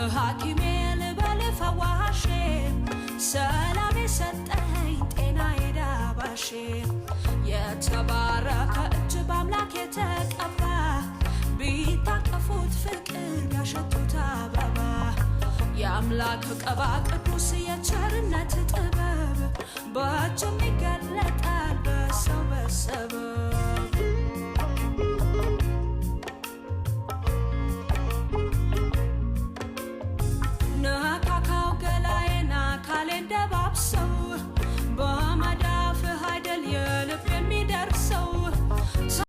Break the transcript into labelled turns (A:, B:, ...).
A: ሐኪሜ ልበል ፈዋሼ ሰላም የሰጠኝ ጤና የዳባሼ የተባረከ እጅ በአምላክ የተቀባ ቢታቀፉት ፍቅር ያሸቱት አበባ የአምላክ ቀባ ቅዱስ የቸርነት ጥበብ በእጅ